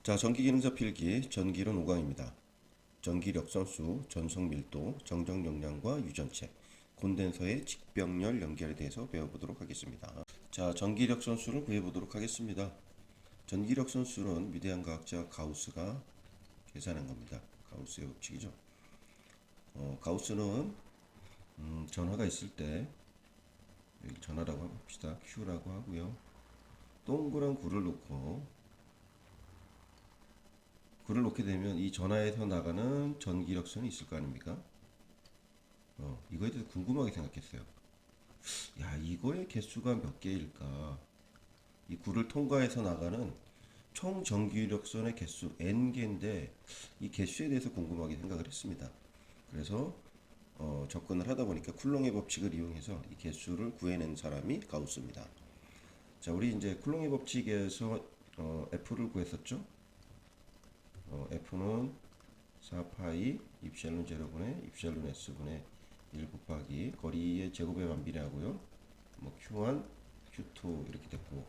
자, 전기기능사 필기 전기론 5강입니다. 전기력 선수, 전송 밀도, 정정 용량과 유전체, 콘덴서의 직병렬 연결에 대해서 배워보도록 하겠습니다. 자, 전기력 선수를 구해보도록 하겠습니다. 전기력 선수는 위대한 과학자 가우스가 계산한 겁니다. 가우스의 법칙이죠. 가우스는 전하가 있을 때 여기 전하라고 합시다. Q라고 하고요. 동그란 굴을 놓게 되면 이 전하에서 나가는 전기력선이 있을 거 아닙니까? 이거에 대해서 궁금하게 생각했어요. 야, 이거의 개수가 몇 개일까? 이 굴을 통과해서 나가는 총 전기력선의 개수 n개인데 이 개수에 대해서 궁금하게 생각을 했습니다. 그래서 접근을 하다 보니까 쿨롱의 법칙을 이용해서 이 개수를 구해낸 사람이 가우스입니다. 자, 우리 이제 쿨롱의 법칙에서 F를 구했었죠? F는 4파이 입실론 제로분의 입실론 S분의 1 곱하기 거리의 제곱에 반비례하고요. Q1, Q2 이렇게 됐고,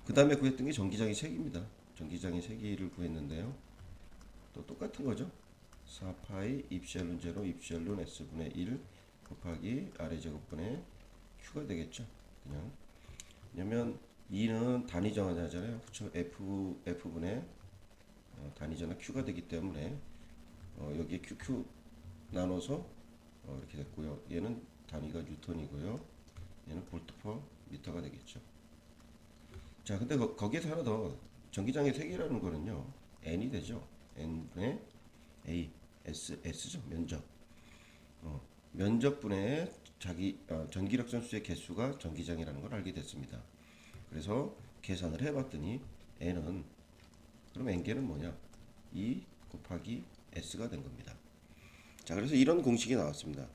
그 다음에 구했던 게 전기장의 세기입니다. 전기장의 세기를 구했는데요. 또 똑같은 거죠. 4파이 입실론 제로 입실론 S분의 1 곱하기 아래 제곱분의 Q가 되겠죠. 그냥 왜냐면 2는 단위 정하잖아요. 그렇죠? F분의 단위 전화 Q가 되기 때문에 여기에 QQ 나눠서 이렇게 됐고요. 얘는 단위가 뉴턴이고요. 얘는 볼트 퍼 미터가 되겠죠. 자, 근데 거기에서 하나 더, 전기장의 세기라는 거는요, N이 되죠. N분의 A, S죠. 면적. 면적분의 전기력 선수의 개수가 전기장이라는 걸 알게 됐습니다. 그래서 계산을 해봤더니 N은, 그럼 N개는 뭐냐? 2 곱하기 S가 된 겁니다. 자, 그래서 이런 공식이 나왔습니다.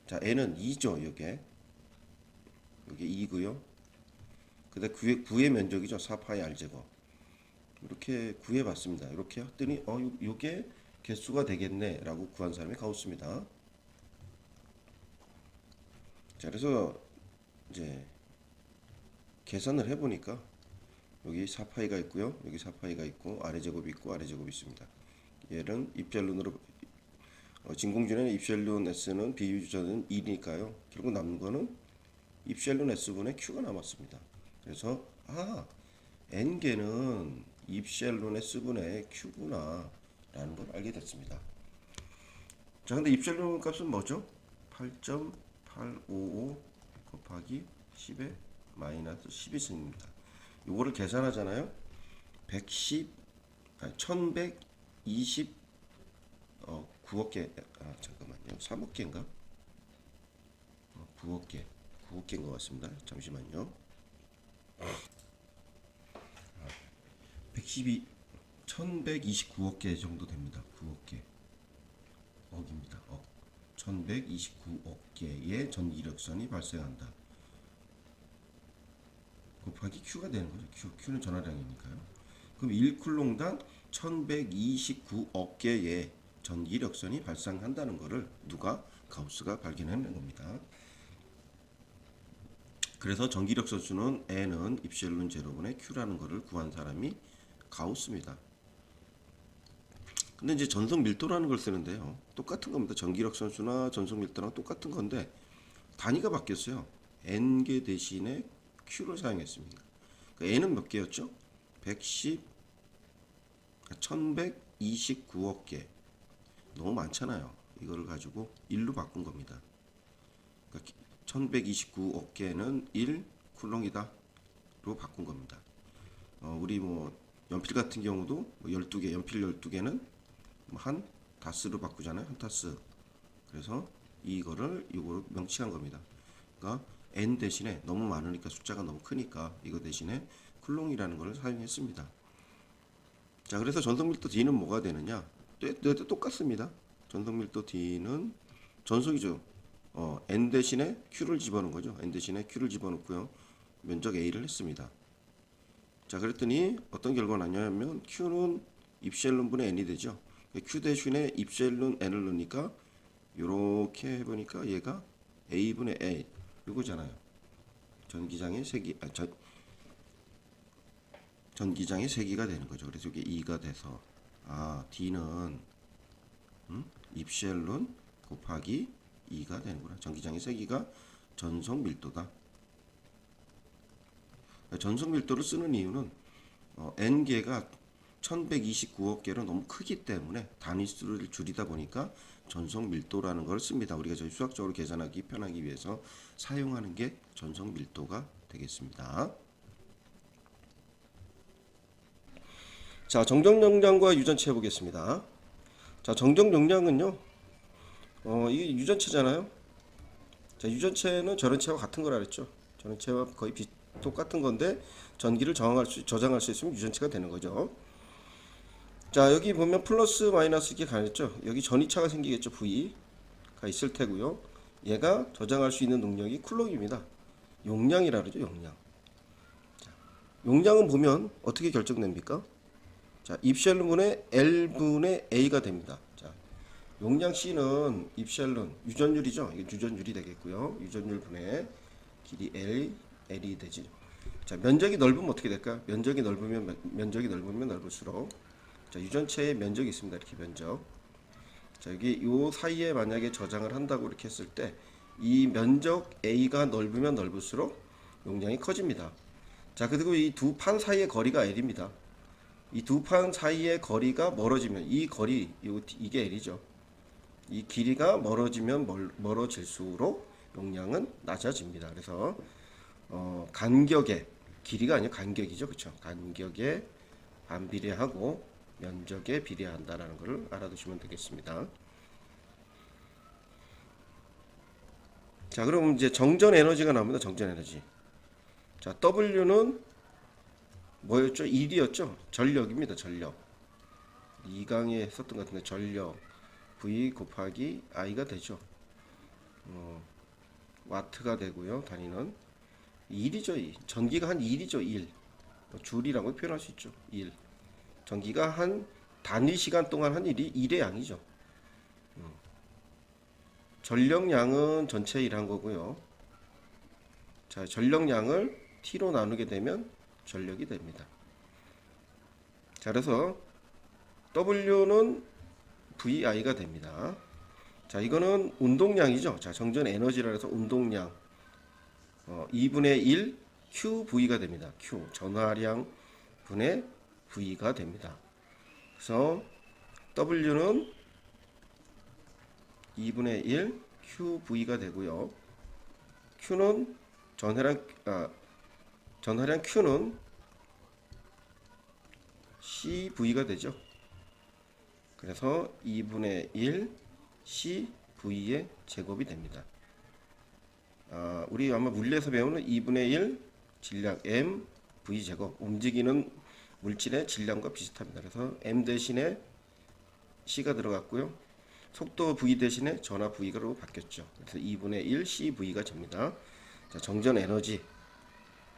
자, N은 2죠. 여기 2고요. 그 다음 구의 면적이죠. 4파이 R제곱. 이렇게 구해봤습니다. 이렇게 했더니 요게 개수가 되겠네 라고 구한 사람이 가우스입니다. 자, 그래서 이제 계산을 해보니까 여기 4파이가 있고요. 여기 4파이가 있고 아래 제곱이 있고 아래 제곱이 있습니다. 얘는 입절론으로 진공준의 입셀론 S는 비유주자는 1이니까요. 결국 남는 거는 입셀론 S분의 Q가 남았습니다. 그래서 N개는 입셀론 S분의 Q구나 라는 걸 알게 됐습니다. 자, 근데 입셀론 값은 뭐죠? 8.855 곱하기 10의 마이너스 12승입니다. 요거를 계산하잖아요. 1120 9억 개, 잠깐만요. 3억 개인가? 9억 개, 9억 개인 것 같습니다. 잠시만요. 1129억 개 정도 됩니다. 9억 개. 억입니다. 억. 1129억 개의 전기력선이 발생한다. 곱하기 Q가 되는 거죠. Q는 전하량이니까요. 그럼 1쿨롱당 1129억 개의 전기력선이 발생한다는 것을 가우스가 발견해낸 겁니다. 그래서 전기력선 수는 N은 입실론 제로분의 Q라는 것을 구한 사람이 가우스입니다. 근데 이제 전송 밀도라는 걸 쓰는데요. 똑같은 겁니다. 전기력선 수나 전송 밀도랑 똑같은 건데 단위가 바뀌었어요. N개 대신에 Q를 사용했습니다. 그러니까 N은 몇 개였죠? 1129억 개. 너무 많잖아요. 이거를 가지고 1로 바꾼 겁니다. 그러니까 1129억 개는 1 쿨롱이다로 바꾼 겁니다. 우리 연필 같은 경우도 12개, 연필 12개는 한 다스로 바꾸잖아요. 한 다스. 그래서 이거로 명칭한 겁니다. 그러니까 N 대신에 너무 많으니까 숫자가 너무 크니까 이거 대신에 쿨롱이라는 걸 사용했습니다. 자, 그래서 전송밀도 D는 뭐가 되느냐? 똑같습니다. 전송밀도 D는 전속이죠. N 대신에 Q를 집어넣은 거죠. N 대신에 Q를 집어넣고요. 면적 A를 했습니다. 자, 그랬더니 어떤 결과가 나냐면 Q는 입셀론 분의 N이 되죠. Q 대신에 입셀론 N을 넣으니까 이렇게 해보니까 얘가 A분의 A 이거잖아요. 전기장의 세기, 전기장의 세기가 되는 거죠. 그래서 이게 2가 돼서 D는 입실론 곱하기 2가 되는구나. 전기장의 세기가 전속 밀도다. 전속 밀도를 쓰는 이유는 N개가 1129억 개로 너무 크기 때문에 단위수를 줄이다 보니까 전속 밀도라는 걸 씁니다. 우리가 저희 수학적으로 계산하기 편하기 위해서 사용하는 게 전속 밀도가 되겠습니다. 자, 정적 용량과 유전체 해보겠습니다. 자, 정적 용량은요, 이게 유전체잖아요. 자, 유전체는 전원체와 같은 거라 그랬죠. 전원체와 거의 똑같은 건데 전기를 저장할 수 있으면 유전체가 되는 거죠. 자, 여기 보면 플러스 마이너스 이렇게 가겠죠. 여기 전이차가 생기겠죠. V가 있을 테고요. 얘가 저장할 수 있는 능력이 쿨럼입니다. 용량이라 그러죠. 용량. 자, 용량은 보면 어떻게 결정됩니까? 자, 입실론분의 L분의 A가 됩니다. 자, 용량 C는 입실론 유전율이죠. 이게 유전율이 되겠고요. 유전율 분의 길이 L이 되지. 자, 면적이 넓으면 어떻게 될까요? 면적이 넓으면 넓을수록, 자, 유전체의 면적이 있습니다. 이렇게 면적. 자, 여기 요 사이에 만약에 저장을 한다고 이렇게 했을 때 이 면적 A가 넓으면 넓을수록 용량이 커집니다. 자, 그리고 이 두 판 사이의 거리가 L입니다. 이 두 판 사이의 거리가 멀어지면 이 거리 이게 L이죠. 이 길이가 멀어질수록 용량은 낮아집니다. 그래서 간격의 길이가 아니고 간격이죠. 그렇죠? 간격에 반비례하고 면적에 비례한다라는 것을 알아두시면 되겠습니다. 자, 그럼 이제 정전 에너지가 나옵니다. 정전 에너지. 자, W는 뭐였죠? 1이었죠? 전력입니다. 전력. 2강에 했었던 것 같은데 전력 V 곱하기 I가 되죠. 와트가 되고요. 단위는 1이죠. 전기가 한 1이죠. 1. 줄이라고 표현할 수 있죠. 1. 전기가 한 단위 시간 동안 한 일이 1의 양이죠. 전력량은 전체 일한 거고요. 자, 전력량을 T로 나누게 되면 전력이 됩니다. 자, 그래서 W는 VI가 됩니다. 자, 이거는 운동량이죠. 자, 정전 에너지라 해서 운동량 2분의 1 QV가 됩니다. Q 전화량 분의 V가 됩니다. 그래서 W는 2분의 1 QV가 되고요. Q는 전하량 Q는 CV가 되죠. 그래서 2분의 1 CV의 제곱이 됩니다. 우리 아마 물리에서 배우는 2분의 1 질량 M V 제곱, 움직이는 물질의 질량과 비슷합니다. 그래서 M 대신에 C가 들어갔고요. 속도 V 대신에 전하 V가로 바뀌었죠. 그래서 2분의 1 CV가 됩니다. 자, 정전 에너지.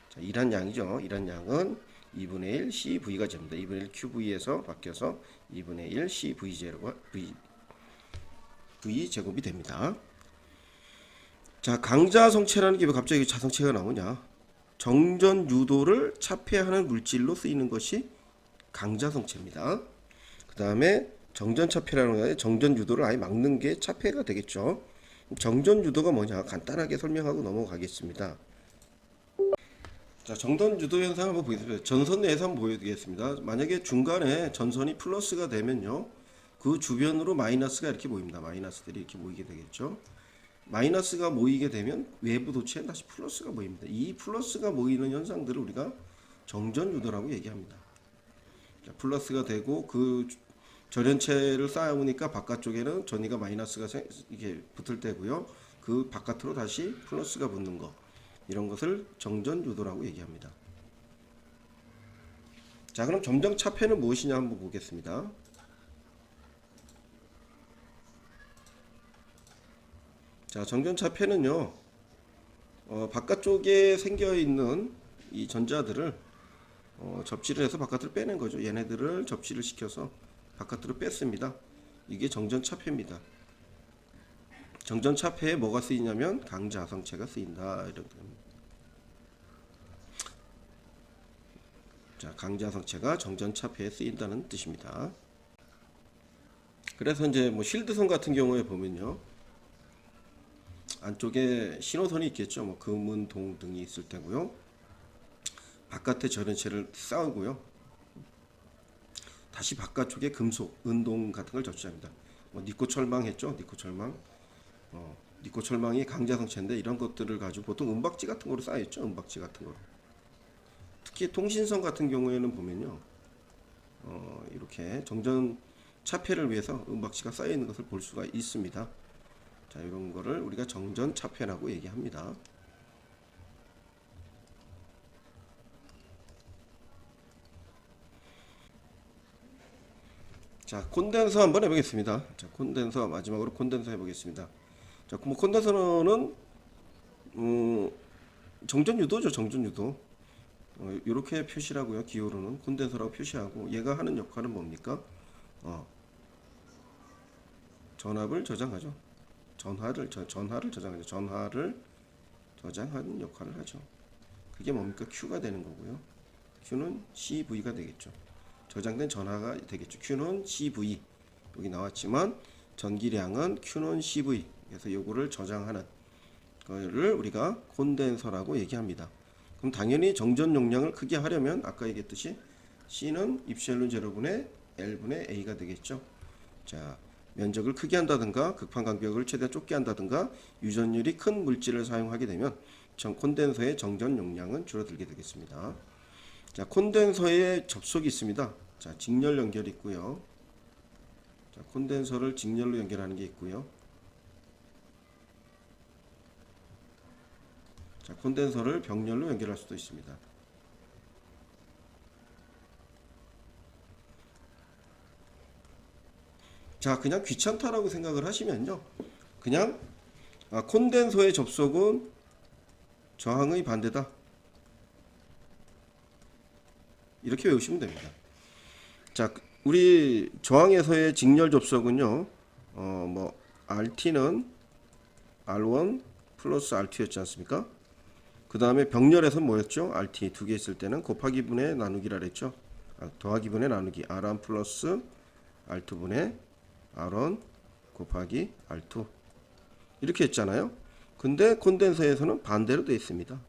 자, 일한 양이죠. 일한 양은 2분의 1 CV가 됩니다. 2분의 1 QV에서 바뀌어서 2분의 1 CV 제곱이 됩니다. 자, 강자성체라는 게 왜 갑자기 자성체가 나오냐? 정전 유도를 차폐하는 물질로 쓰이는 것이 강자성체입니다. 그 다음에 정전 차폐라는 게 정전 유도를 아예 막는 게 차폐가 되겠죠. 정전 유도가 뭐냐? 간단하게 설명하고 넘어가겠습니다. 자, 정전 유도 현상 한번 보겠습니다. 전선 내에서 한번 보여드리겠습니다. 만약에 중간에 전선이 플러스가 되면요, 그 주변으로 마이너스가 이렇게 모입니다. 마이너스들이 이렇게 모이게 되겠죠. 마이너스가 모이게 되면 외부 도체에 다시 플러스가 모입니다. 이 플러스가 모이는 현상들을 우리가 정전 유도라고 얘기합니다. 자, 플러스가 되고 그 절연체를 쌓아오니까 바깥쪽에는 전위가 마이너스가 이게 붙을 때고요. 그 바깥으로 다시 플러스가 붙는 거, 이런 것을 정전 유도라고 얘기합니다. 자, 그럼 점정 차폐는 무엇이냐 한번 보겠습니다. 자, 정전 차폐는요, 바깥쪽에 생겨 있는 이 전자들을 접지를 해서 바깥으로 빼낸 거죠. 얘네들을 접지를 시켜서 바깥으로 뺐습니다. 이게 정전 차폐입니다. 정전 차폐에 뭐가 쓰이냐면 강자성체가 쓰인다, 이런 겁니다. 자, 강자성체가 정전차폐에 쓰인다는 뜻입니다. 그래서 이제 뭐 실드선 같은 경우에 보면요, 안쪽에 신호선이 있겠죠. 뭐 금, 동 등이 있을 테고요. 바깥에 전원체를 쌓고요. 다시 바깥쪽에 금속, 은동 같은 걸 적시합니다. 뭐 니코철망 했죠. 니코철망. 니코철망이 강자성체인데 이런 것들을 가지고 보통 은박지 같은 거로 쌓여있죠. 은박지 같은 거로. 특히 통신선 같은 경우에는 보면요, 이렇게 정전 차폐를 위해서 은박지가 쌓여 있는 것을 볼 수가 있습니다. 자, 이런 거를 우리가 정전 차폐라고 얘기합니다. 자, 콘덴서 한번 해보겠습니다. 자, 콘덴서 마지막으로 콘덴서 해보겠습니다. 자, 뭐 콘덴서는 정전 유도죠. 정전 유도. 이렇게 표시라고요. 기호로는 콘덴서라고 표시하고, 얘가 하는 역할은 뭡니까? 전압을 저장하죠. 전하를 저장하죠. 전하를 저장하는 역할을 하죠. 그게 뭡니까? Q가 되는 거고요. Q는 CV가 되겠죠. 저장된 전하가 되겠죠. Q는 CV. 여기 나왔지만 전기량은 Q는 CV. 그래서 요거를 저장하는 거를 우리가 콘덴서라고 얘기합니다. 그럼 당연히 정전 용량을 크게 하려면 아까 얘기했듯이 C는 입실론 제로분의 L분의 A가 되겠죠. 자, 면적을 크게 한다든가 극판 간격을 최대한 좁게 한다든가 유전율이 큰 물질을 사용하게 되면 콘덴서의 정전 용량은 줄어들게 되겠습니다. 자, 콘덴서에 접속이 있습니다. 자, 직렬 연결이 있고요. 자, 콘덴서를 직렬로 연결하는 게 있고요. 자, 콘덴서를 병렬로 연결할 수도 있습니다. 자, 그냥 귀찮다라고 생각을 하시면요, 그냥 콘덴서의 접속은 저항의 반대다, 이렇게 외우시면 됩니다. 자, 우리 저항에서의 직렬 접속은요, 뭐 RT는 R1 플러스 R2였지 않습니까? 그 다음에 병렬에서 뭐였죠? RT 두 개 있을 때는 곱하기 분의 나누기라 그랬죠. 더하기 분의 나누기, R1 플러스 R2분의 R1 곱하기 R2 이렇게 했잖아요. 근데 콘덴서에서는 반대로 되어 있습니다.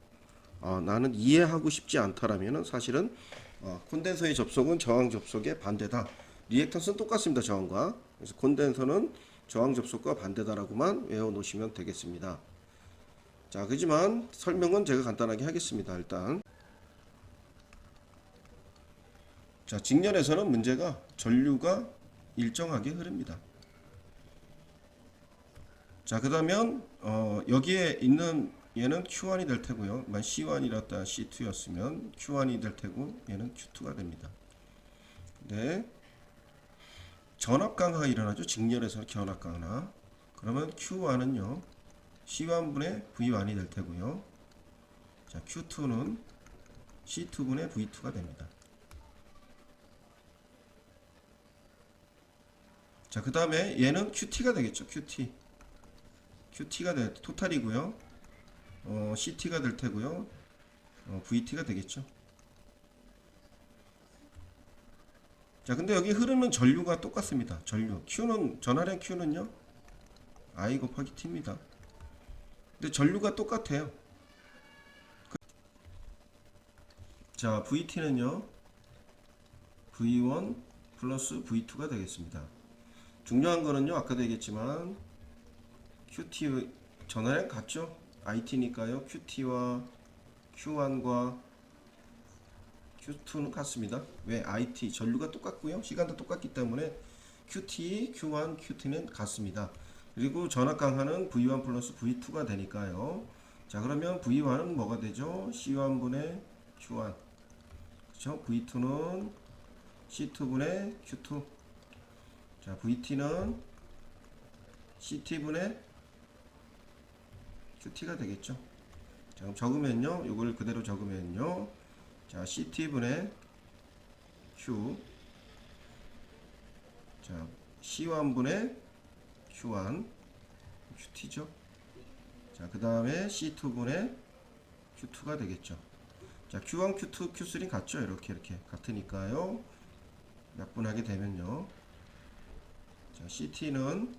나는 이해하고 싶지 않다라면은 사실은 콘덴서의 접속은 저항 접속의 반대다. 리액턴스는 똑같습니다. 저항과. 그래서 콘덴서는 저항 접속과 반대다라고만 외워 놓으시면 되겠습니다. 자, 그렇지만 설명은 제가 간단하게 하겠습니다. 일단 자, 직렬에서는 문제가 전류가 일정하게 흐릅니다. 자, 그러면 여기에 있는 얘는 Q1이 될 테고요. 만 C1이었다 C2였으면 Q1이 될 테고 얘는 Q2가 됩니다. 네. 전압 강화가 일어나죠. 직렬에서 견압 강화. 그러면 Q1은요, C1분의 V1이 될 테고요. 자, Q2는 C2분의 V2가 됩니다. 자, 그 다음에 얘는 QT가 되겠죠. QT가 될 토탈이고요. CT가 될 테고요. VT가 되겠죠. 자, 근데 여기 흐르는 전류가 똑같습니다. 전류 Q는, 전하량 Q는요 I 곱하기 T입니다. 근데 전류가 똑같아요. 자, VT는요 V1 플러스 V2가 되겠습니다. 중요한 거는요, 아까도 얘기했지만 QT 전하량 같죠? IT니까요. QT와 Q1과 Q2는 같습니다. 왜? IT 전류가 똑같고요. 시간도 똑같기 때문에 QT, Q1, QT는 같습니다. 그리고 전압 강화는 V1 플러스 V2가 되니까요. 자, 그러면 V1은 뭐가 되죠? C1분의 Q1. 그렇죠? V2는 C2분의 Q2. 자, VT는 CT분의 QT가 되겠죠. 자, 그럼 적으면요, 이걸 그대로 적으면요, 자, CT분의 Q, 자, C1분의 Q1, QT죠. 자, 그 다음에 C2분의 Q2가 되겠죠. 자, Q1, Q2, Q3 같죠? 이렇게 같으니까요. 약분하게 되면요. 자, CT는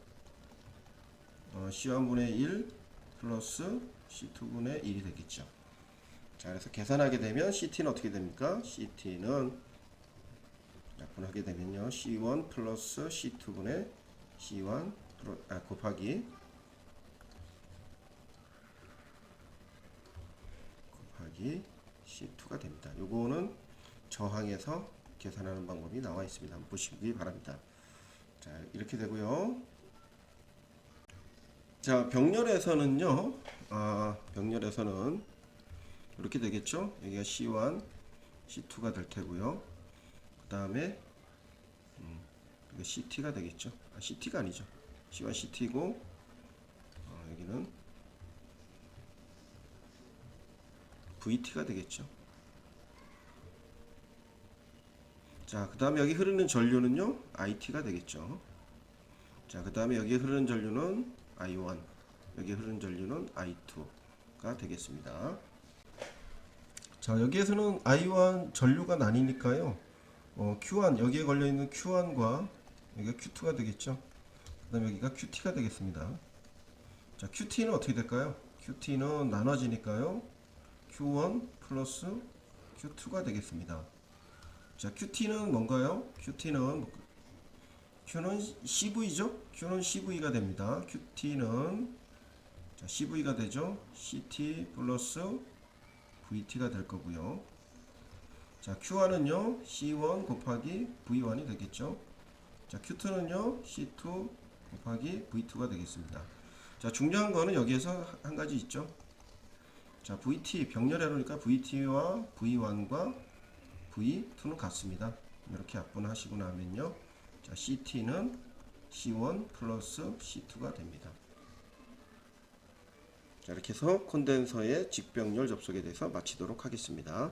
C1분의 1 플러스 C2분의 1이 되겠죠. 자, 그래서 계산하게 되면 CT는 어떻게 됩니까? CT는 약분하게 되면요. C1 플러스 C2분의 C1 곱하기 C2가 됩니다. 요거는 저항에서 계산하는 방법이 나와 있습니다. 한번 보시기 바랍니다. 자, 이렇게 되고요. 자, 병렬에서는요. 병렬에서는 이렇게 되겠죠. 여기가 C1, C2가 될 테고요. 그 다음에 CT가 되겠죠. CT가 아니죠. C1, CT고 여기는 VT가 되겠죠. 자, 그 다음에 여기 흐르는 전류는요, IT가 되겠죠. 자, 그 다음에 여기 흐르는 전류는 I1, 여기 흐르는 전류는 I2가 되겠습니다. 자, 여기에서는 I1 전류가 나뉘니까요. Q1, 여기에 걸려있는 Q1과 여기가 Q2가 되겠죠. 그 다음에 여기가 QT가 되겠습니다. 자, QT는 어떻게 될까요? QT는 나눠지니까요. Q1 플러스 Q2가 되겠습니다. 자, QT는 뭔가요? Q는 CV죠? Q는 CV가 됩니다. QT는 자, CV가 되죠. CT 플러스 VT가 될 거고요. 자, Q1은요, C1 곱하기 V1이 되겠죠. 자, Q2는요, C2 곱하기 V2가 되겠습니다. 자, 중요한 거는 여기에서 한 가지 있죠. 자, VT 병렬 해놓으니까 VT와 V1과 V2는 같습니다. 이렇게 약분하시고 나면요. 자, CT는 C1 플러스 C2가 됩니다. 자, 이렇게 해서 콘덴서의 직병렬 접속에 대해서 마치도록 하겠습니다.